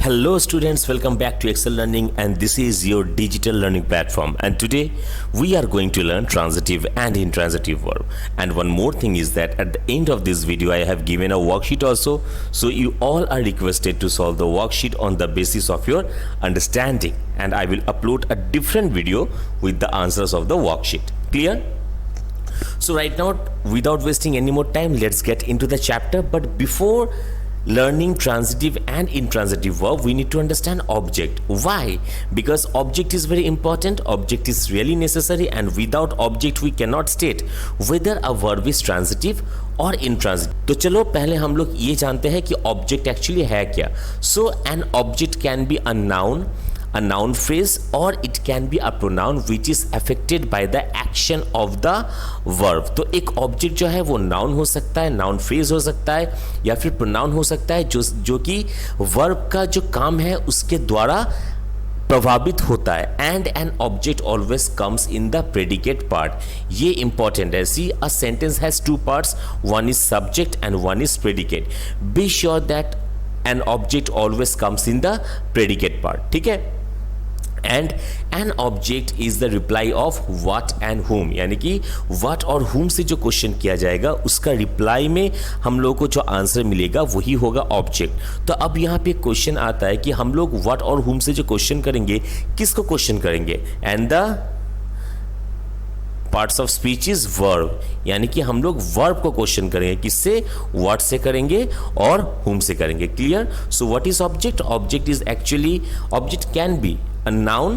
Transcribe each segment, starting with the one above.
Hello students, welcome back to Excel Learning, and this is your digital learning platform, and today we are going to learn transitive and intransitive verb. And one more thing is that at the end of this video I have given a worksheet also, so you all are requested to solve the worksheet on the basis of your understanding, and I will upload a different video with the answers of the worksheet. Clear? So right now, without wasting any more time, let's get into the chapter. But before learning transitive and intransitive verb, we need to understand object. Why? Because object is very important, object is really necessary, and without object we cannot state whether a verb is transitive और intransitive. तो चलो पहले हम लोग ये जानते हैं कि ऑब्जेक्ट एक्चुअली है क्या. So an object can be a noun phrase, or it can be a pronoun which is affected by the action of the verb. तो एक ऑब्जेक्ट जो है वो नाउन हो सकता है, नाउन फ्रेज हो सकता है, या फिर प्रोनाउन हो सकता है जो कि वर्ब का जो काम है उसके द्वारा प्रभावित होता है. And an object always comes in the predicate part. ये इंपॉर्टेंट है. See, a sentence has two parts, one is subject and one is predicate. Be sure that an object always comes in the predicate part. ठीक है. And an object is the reply of what and whom, यानी कि what और whom से जो question किया जाएगा उसका रिप्लाई में हम लोग को जो आंसर मिलेगा वही होगा ऑब्जेक्ट. तो अब यहाँ पे क्वेश्चन आता है कि हम लोग व्हाट और whom से जो क्वेश्चन करेंगे, किसको क्वेश्चन करेंगे? And the parts of speech is verb, यानी कि हम लोग वर्ब को क्वेश्चन करेंगे. किससे? व्हाट से करेंगे और whom से करेंगे. Clear? So what is object? Object is actually, object can be a noun,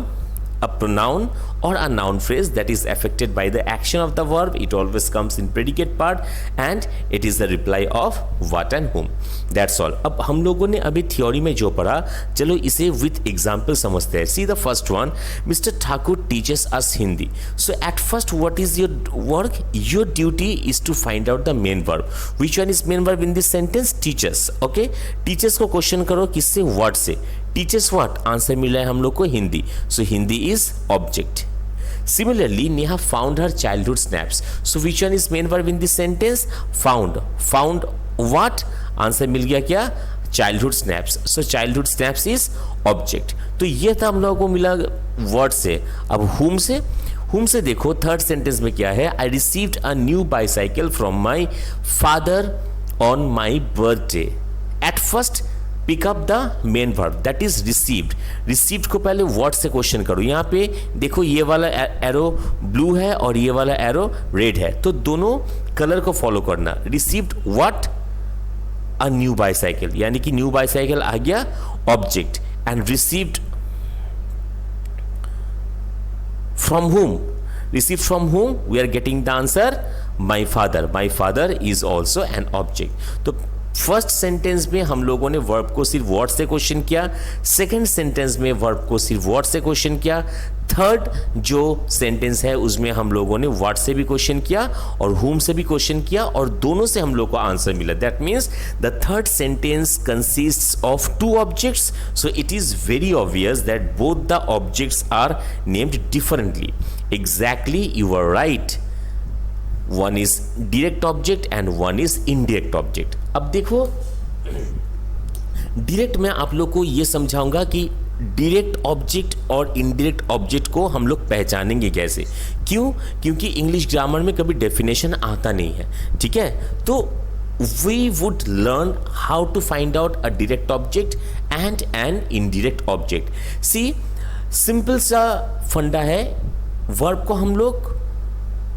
a pronoun, or a noun phrase that is affected by the action of the verb. It always comes in predicate part and it is the reply of what and whom. That's all. अब हम लोगों ने अभी theory में जो पढ़ा, चलो इसे with example समझते हैं. See the first one. Mr. Thakur teaches us Hindi. So at first, what is your work? Your duty is to find out the main verb. Which one is main verb in this sentence? Teaches. Okay? Teaches को question करो किससे? What से. Teaches what? Answer मिला है हम लोग को Hindi. So Hindi is object. Similarly, Neha found her childhood snaps. So which one is main verb in this sentence? Found. Found what? Answer मिल गया क्या? Childhood snaps. So childhood snaps is object. तो ये था हम लोगों को मिला word से. अब whom से? whom से देखो थर्ड सेंटेंस में क्या है? I received a new bicycle from my father on my birthday. At first, pick up the main verb that is received. Received को पहले व्हाट से क्वेश्चन करो. यहाँ पे देखो ये वाला एरो ब्लू है और ये वाला एरो रेड है, तो दोनों कलर को फॉलो करना. Received what? A new bicycle, यानी कि न्यू बाईसाइकिल आ गया object. And received from whom? Received from whom? We are getting the answer my father. My father is also an object. तो first sentence में हम लोगों ने verb को सिर्फ व्हाट से क्वेश्चन किया, सेकंड सेंटेंस में वर्ब को सिर्फ व्हाट से क्वेश्चन किया, थर्ड जो सेंटेंस है उसमें हम लोगों ने व्हाट से भी क्वेश्चन किया और whom से भी क्वेश्चन किया, और दोनों से हम लोग को आंसर मिला. That means the third sentence consists of two objects. So it is very obvious that both the objects are named differently. Exactly, you are right. One is direct object and one is indirect object. अब देखो, direct में आप लोग को यह समझाऊंगा कि direct object और इनडायरेक्ट ऑब्जेक्ट को हम लोग पहचानेंगे कैसे. क्यों? क्योंकि इंग्लिश ग्रामर में कभी डेफिनेशन आता नहीं है. ठीक है. तो we would learn how to find out a direct object and an indirect object. See, simple सा फंडा है. वर्ब को हम लोग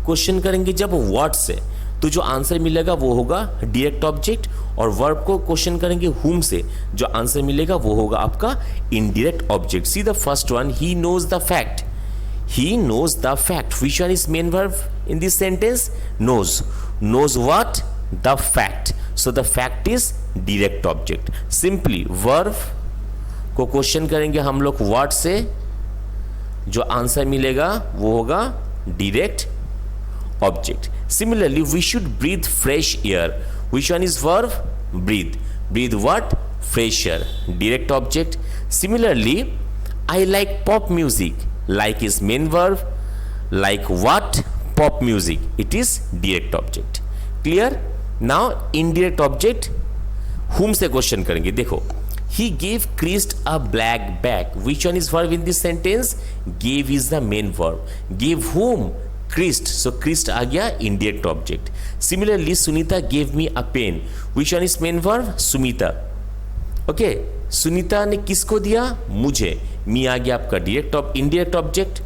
क्वेश्चन करेंगे जब व्हाट से, तो जो आंसर मिलेगा वो होगा डायरेक्ट ऑब्जेक्ट, और वर्ब को क्वेश्चन करेंगे whom से, जो आंसर मिलेगा वो होगा आपका indirect object. See the first one. He knows the fact. He knows the fact. Which one is main verb in this sentence? Knows. Knows what? The fact. So the fact is direct object. Simply verb को question करेंगे हम लोग what से, जो answer मिलेगा वो होगा direct object. Similarly, we should breathe fresh air. Which one is verb? Breathe. Breathe what? Fresh air. Direct object. Similarly, I like pop music. Like is main verb. Like what? Pop music. It is direct object. Clear? Now, indirect object. Whom से question करेंगे. देखो, He gave Chris a black bag. Which one is verb in this sentence? Gave is the main verb. Gave whom? Chris. So Chris आ गया indirect object. Similarly, Sunita gave me a pen. Which one is main verb? Sumita. Okay. Sunita ने किसको दिया? मुझे. मी आ गया आपका indirect object.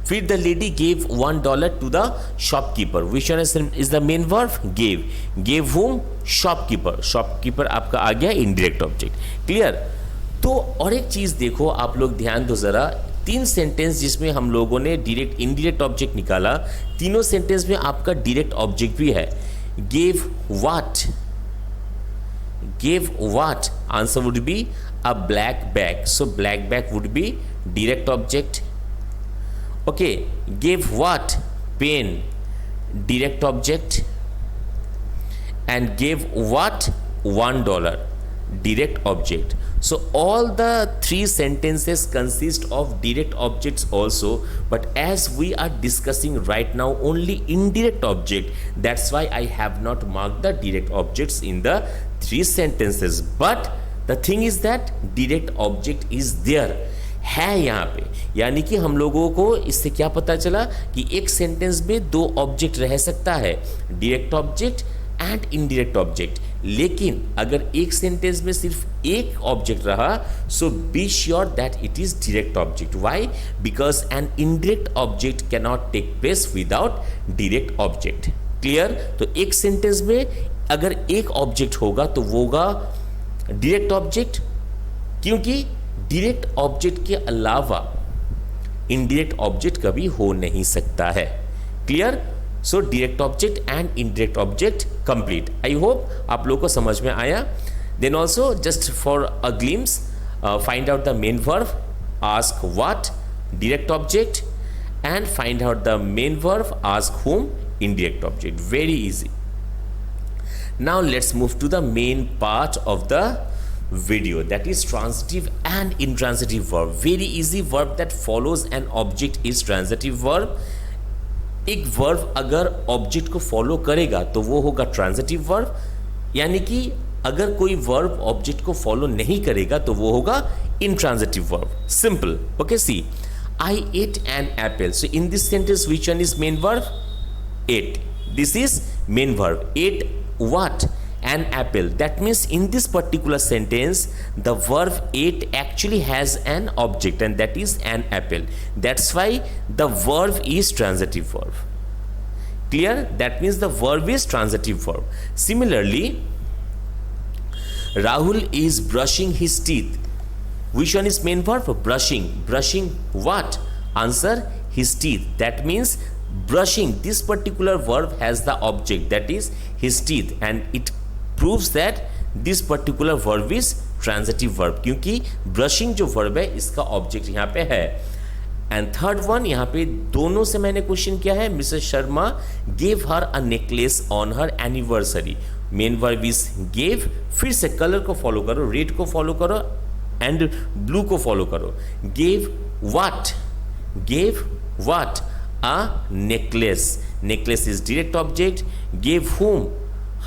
फिर the lady gave $1 to the shopkeeper. Which one is the main verb? Gave. Gave whom? Shopkeeper. Shopkeeper आपका आ गया इनडायरेक्ट ऑब्जेक्ट. क्लियर? तो और एक चीज देखो, आप लोग ध्यान दो जरा. 3 सेंटेंस जिसमें हम लोगों ने डायरेक्ट इनडायरेक्ट ऑब्जेक्ट निकाला, तीनों सेंटेंस में आपका डायरेक्ट ऑब्जेक्ट भी है. Gave what? Gave what? Answer would be a black bag. So black bag would be direct object. Okay, gave what? Pen, direct object. And gave what? $1, direct object. So all the 3 sentences consist of direct objects also, but as we are discussing right now only indirect object, that's why I have not marked the direct objects in the 3 sentences. But the thing is that direct object is there, है यहाँ पे. यानी कि हम लोगों को इससे क्या पता चला कि एक सेंटेंस में 2 ऑब्जेक्ट रह सकता है, direct object and indirect object. लेकिन अगर एक सेंटेंस में सिर्फ एक ऑब्जेक्ट रहा, so be sure that it is direct object. Why? Because an indirect object can not take place without direct object. Clear? तो एक सेंटेंस में अगर एक ऑब्जेक्ट होगा तो वो होगा डायरेक्ट ऑब्जेक्ट, क्योंकि डायरेक्ट ऑब्जेक्ट के अलावा इनडायरेक्ट ऑब्जेक्ट कभी हो नहीं सकता है. Clear? So direct object and indirect object complete. I hope आप लोगों को समझ में आया. Then also just for a glimpse, find out the main verb, ask what, direct object, and find out the main verb, ask whom, indirect object. Very easy. Now let's move to the main part of the video, that is transitive and intransitive verb. Very easy. Verb that follows an object is transitive verb. एक verb अगर object को follow करेगा तो वो होगा transitive verb. यानी कि अगर कोई वर्ब ऑब्जेक्ट को फॉलो नहीं करेगा तो वो होगा intransitive verb. Simple. Okay, see, I ate an apple. So in this sentence which one is main verb? Ate. This is main verb. Ate what? An apple. That means in this particular sentence the verb ate actually has an object, and that is an apple. That's why the verb is transitive verb. Clear? That means the verb is transitive verb. Similarly, Rahul is brushing his teeth. Which one is main verb? Brushing. Brushing what? Answer, his teeth. That means brushing, this particular verb has the object, that is his teeth, and it proves that this particular verb is transitive verb, क्योंकि brushing जो verb है इसका object यहाँ पे है. And third one, यहाँ पे दोनों से मैंने क्वेश्चन किया है. Mrs Sharma gave her a necklace on her anniversary. Main verb is gave. फिर से कलर को फॉलो करो, रेड को फॉलो करो एंड ब्लू को फॉलो करो. gave what? gave what? A necklace. Necklace is direct object. Gave whom?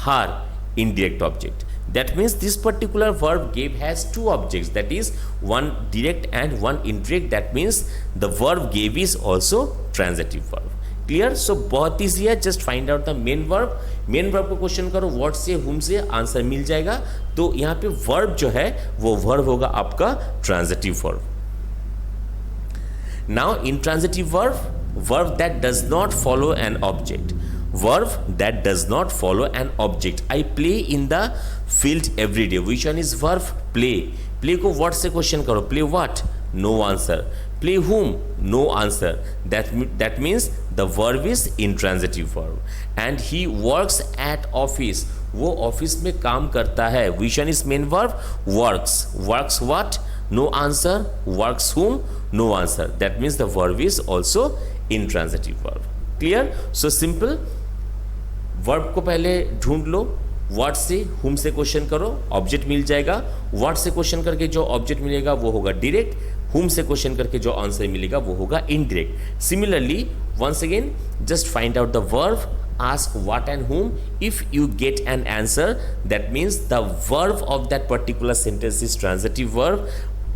Her, indirect object. That means this particular verb gave has 2 objects, that is one direct and one indirect. That means the verb gave is also transitive verb. Clear? So बहुत easy है. Just find out the main verb. Main verb को question करो what से whom से, answer मिल जाएगा. तो यहाँ पे verb जो है वो verb होगा आपका transitive verb. Now intransitive verb, verb that does not follow an object. Verb that does not follow an object. I play in the field every day. Which one is verb? Play. Play को what से question करो? Play what? No answer. Play whom? No answer. That means the verb is intransitive verb. And he works at office. वो office में काम करता है. Which one is main verb? Works. Works what? No answer. Works whom? No answer. That means the verb is also intransitive verb. Clear? So simple. Verb को पहले ढूंढ लो. What से हुम से क्वेश्चन करो, ऑब्जेक्ट मिल जाएगा. व्हाट से क्वेश्चन करके जो ऑब्जेक्ट मिलेगा वो होगा डायरेक्ट. हुम से क्वेश्चन करके जो आंसर मिलेगा वो होगा indirect. Similarly once again just find out the verb, ask what and whom. If you get an answer, that means the verb of that particular sentence is transitive verb.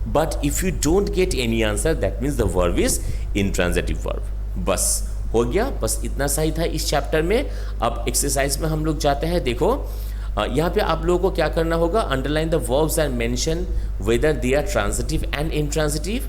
But if you don't get any answer, that means the verb is intransitive verb. बस हो गया, बस इतना सही था इस chapter में. अब एक्सरसाइज में हम लोग जाते हैं. देखो यहाँ पे आप लोगों को क्या करना होगा, underline the verbs and mention whether they are transitive and intransitive.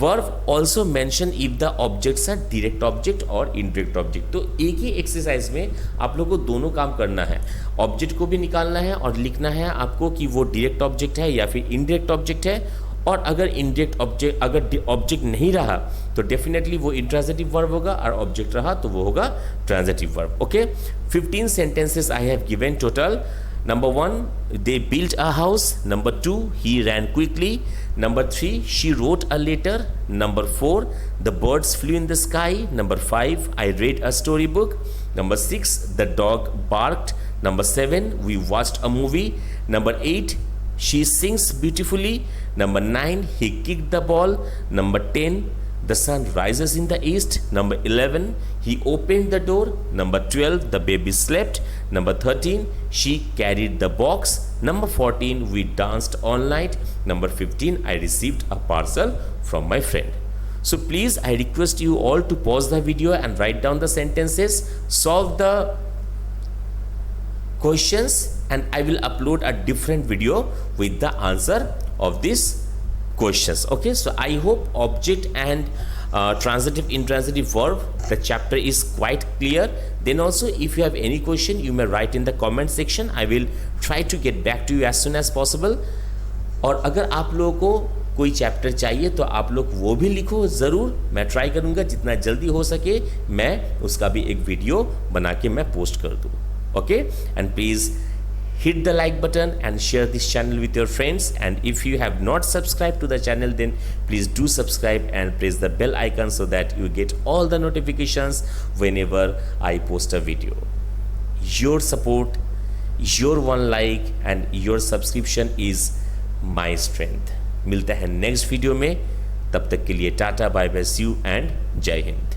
Verb also mention if the objects are direct object और इनडायरेक्ट ऑब्जेक्ट. तो एक ही एक्सरसाइज में आप लोगों को दोनों काम करना है. ऑब्जेक्ट को भी निकालना है और लिखना है आपको कि वो डायरेक्ट ऑब्जेक्ट है या फिर इनडायरेक्ट ऑब्जेक्ट है. और अगर इनडायरेक्ट ऑब्जेक्ट, अगर ऑब्जेक्ट नहीं रहा तो डेफिनेटली वो इंट्रांजिटिव वर्ब होगा, और ऑब्जेक्ट रहा तो वो होगा transitive verb. Okay, 15 sentences I have given total. Number 1, they built a house. Number 2, he ran quickly. Number 3, she wrote a letter. Number 4, the birds flew in the sky. Number 5, I read a storybook. Number 6, the dog barked. Number 7, we watched a movie. Number 8, she sings beautifully. Number 9, he kicked the ball. Number 10, the sun rises in the east. Number 11, he opened the door. Number 12, the baby slept. Number 13, she carried the box. Number 14, we danced all night. Number 15, I received a parcel from my friend. So please, I request you all to pause the video and write down the sentences, solve the questions, and I will upload a different video with the answer of this questions. Okay, so I hope object and transitive intransitive verb, the chapter is quite clear. Then also if you have any question, you may write in the comment section. I will try to get back to you as soon as possible. और अगर आप लोगों को कोई chapter चाहिए तो आप लोग वो भी लिखो ज़रूर. मैं ट्राई करूँगा जितना जल्दी हो सके मैं उसका भी एक वीडियो बना के मैं पोस्ट कर दूँ. Okay, and please hit the like button and share this channel with your friends. And if you have not subscribed to the channel, then please do subscribe and press the bell icon so that you get all the notifications whenever I post a video. Your support, your one like and your subscription is my strength. मिलते हैं next video में, तब तक के लिए tata, bye bye, see you and जय हिंद.